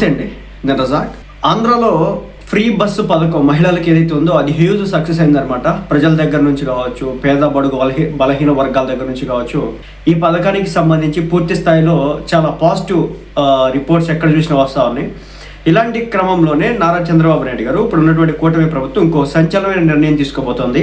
అండి నేను రజాక్. ఆంధ్రాలో ఫ్రీ బస్సు పథకం మహిళలకు ఏదైతే ఉందో అది హ్యూజ్ సక్సెస్ అయిందనమాట. ప్రజల దగ్గర నుంచి కావచ్చు, పేద బడుగు బలహీన వర్గాల దగ్గర నుంచి కావచ్చు, ఈ పథకానికి సంబంధించి పూర్తి స్థాయిలో చాలా పాజిటివ్ రిపోర్ట్స్ ఎక్కడ చూసినా వస్తూ ఉన్నాయి. ఇలాంటి క్రమంలోనే నారా చంద్రబాబు నాయుడు గారు ఇప్పుడు ఉన్నటువంటి కూటమి ప్రభుత్వం ఇంకో సంచలనమైన నిర్ణయం తీసుకోబోతోంది.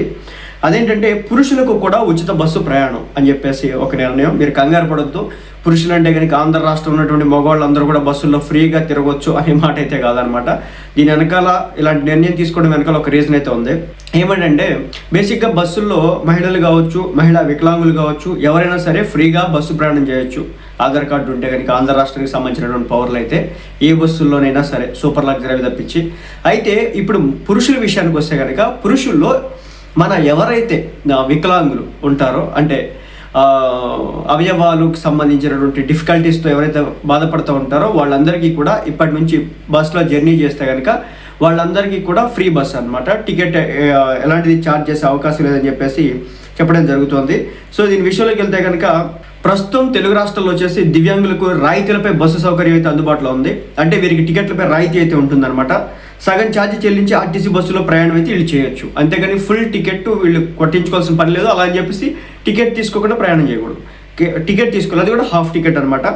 అదేంటంటే పురుషులకు కూడా ఉచిత బస్సు ప్రయాణం అని చెప్పేసి ఒక నిర్ణయం. మీరు కంగారు పడొద్దు, పురుషులు అంటే కనుక ఆంధ్ర రాష్ట్రంలో ఉన్నటువంటి మగవాళ్ళందరూ కూడా బస్సుల్లో ఫ్రీగా తిరగవచ్చు అనే మాట అయితే కాదనమాట. దీని వెనకాల ఇలాంటి నిర్ణయం తీసుకోవడం వెనకాల ఒక రీజన్ అయితే ఉంది. ఏమంటే బేసిక్గా బస్సుల్లో మహిళలు కావచ్చు, మహిళా వికలాంగులు కావచ్చు, ఎవరైనా సరే ఫ్రీగా బస్సు ప్రయాణం చేయొచ్చు. ఆధార్ కార్డు ఉంటే కనుక ఆంధ్ర రాష్ట్రానికి సంబంధించినటువంటి పౌరులు అయితే ఏ బస్సుల్లోనైనా సరే సూపర్ లగ్జరీ తప్పించి. అయితే ఇప్పుడు పురుషుల విషయానికి వస్తే కనుక పురుషుల్లో మన ఎవరైతే వికలాంగులు ఉంటారో, అంటే అవయవాలకు సంబంధించినటువంటి డిఫికల్టీస్తో ఎవరైతే బాధపడుతూ ఉంటారో వాళ్ళందరికీ కూడా ఇప్పటి నుంచి బస్సులో జర్నీ చేస్తే కనుక వాళ్ళందరికీ కూడా ఫ్రీ బస్ అనమాట. టికెట్ ఎలాంటిది ఛార్జ్ చేసే అవకాశం లేదని చెప్పేసి చెప్పడం జరుగుతుంది. సో దీని విషయంలోకి వెళ్తే కనుక ప్రస్తుతం తెలుగు రాష్ట్రాల్లో వచ్చేసి దివ్యాంగులకు రాయితీలపై బస్సు సౌకర్యం అయితే అందుబాటులో ఉంది. అంటే వీరికి టికెట్లపై రాయితీ అయితే ఉంటుందన్నమాట. సగం ఛార్జీ చెల్లించి ఆర్టీసీ బస్సులో ప్రయాణం అయితే వీళ్ళు చేయొచ్చు. అంతేగాని ఫుల్ టికెట్ వీళ్ళు కొట్టించుకోవాల్సిన పని లేదు. అలా అని చెప్పేసి టికెట్ తీసుకోకుండా ప్రయాణం చేయకూడదు. టికెట్ తీసుకోవాలి, అది కూడా హాఫ్ టికెట్ అనమాట.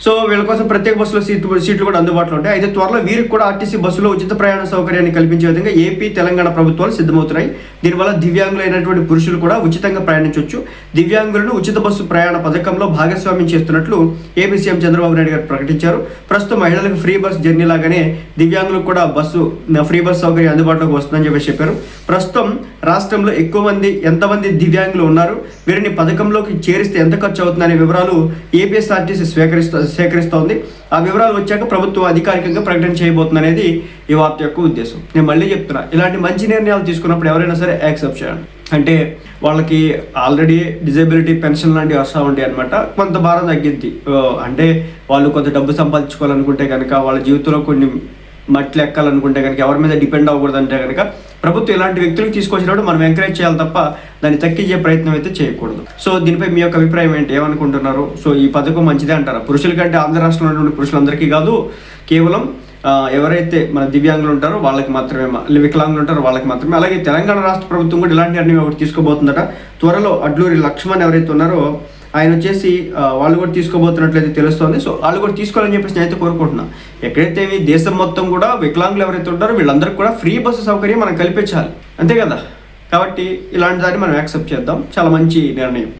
సో వీళ్ళ కోసం ప్రత్యేక బస్సులో సీట్లు కూడా అందుబాటులో ఉంటాయి. అయితే త్వరలో వీరికి కూడా ఆర్టీసీ బస్సులో ఉచిత ప్రయాణ సౌకర్యాన్ని కల్పించే విధంగా ఏపీ, తెలంగాణ ప్రభుత్వాలు సిద్ధమవుతున్నాయి. దీనివల్ల దివ్యాంగులైనటువంటి పురుషులు కూడా ఉచితంగా ప్రయాణించవచ్చు. దివ్యాంగులను ఉచిత బస్సు ప్రయాణ పథకంలో భాగస్వామ్యం చేస్తున్నట్లు ఏపీ సీఎం చంద్రబాబు నాయుడు గారు ప్రకటించారు. ప్రస్తుతం మహిళలకు ఫ్రీ బస్ జర్నీ లాగానే దివ్యాంగులకు కూడా ఫ్రీ బస్ సౌకర్యం అందుబాటులోకి వస్తుందని చెప్పారు. ప్రస్తుతం రాష్ట్రంలో ఎంతమంది దివ్యాంగులు ఉన్నారు, వీరిని పథకంలోకి చేరిస్తే ఎంత ఖర్చు అవుతుందనే వివరాలు ఏపీఎస్ఆర్టీసీ సేకరిస్తోంది. ఆ వివరాలు వచ్చాక ప్రభుత్వం అధికారికంగా ప్రకటన చేయబోతుంది అనేది ఈ వార్త యొక్క ఉద్దేశం. నేను మళ్ళీ చెప్తున్నా, ఇలాంటి మంచి నిర్ణయాలు తీసుకున్నప్పుడు ఎవరైనా సరే యాక్సెప్ట్ చేయండి. అంటే వాళ్ళకి ఆల్రెడీ డిజేబిలిటీ పెన్షన్ లాంటివి వస్తూ ఉంటాయి అనమాట. కొంత భారం తగ్గిద్ది. అంటే వాళ్ళు కొంత డబ్బు సంపాదించుకోవాలనుకుంటే కనుక, వాళ్ళ జీవితంలో కొన్ని మట్లు ఎక్కాలనుకుంటే కనుక, ఎవరి మీద డిపెండ్ అవ్వకూడదు అంటే కనుక ప్రభుత్వం ఇలాంటి వ్యక్తులకు తీసుకొచ్చినప్పుడు మనం ఎంకరేజ్ చేయాలి తప్ప దాన్ని తగ్గించే ప్రయత్నం అయితే చేయకూడదు. సో దీనిపై మీ యొక్క అభిప్రాయం ఏంటి, ఏమనుకుంటున్నారు? సో ఈ పథకం మంచిదే అంటారా? పురుషుల కంటే ఆంధ్ర రాష్ట్రంలో ఉన్నటువంటి పురుషులందరికీ కాదు, కేవలం ఎవరైతే మన దివ్యాంగులు ఉంటారో వాళ్ళకి మాత్రమే, వికలాంగులు ఉంటారో వాళ్ళకి మాత్రమే. అలాగే తెలంగాణ రాష్ట్ర ప్రభుత్వం కూడా ఇలాంటి నిర్ణయం ఒకటి తీసుకోబోతుందట. త్వరలో అడ్లూరి లక్ష్మణ్ ఎవరైతే ఉన్నారో ఆయన వచ్చేసి వాళ్ళు కూడా తీసుకోబోతున్నట్లయితే తెలుస్తోంది. సో వాళ్ళు కూడా తీసుకోవాలని చెప్పేసి నేనైతే కోరుకుంటున్నాను. ఎక్కడైతే దేశం మొత్తం కూడా వికలాంగులు ఎవరైతే ఉంటారో వీళ్ళందరికీ కూడా ఫ్రీ బస్సు సౌకర్యం మనం కల్పించాలి, అంతే కదా. కాబట్టి ఇలాంటి దాన్ని మనం యాక్సెప్ట్ చేద్దాం. చాలా మంచి నిర్ణయం.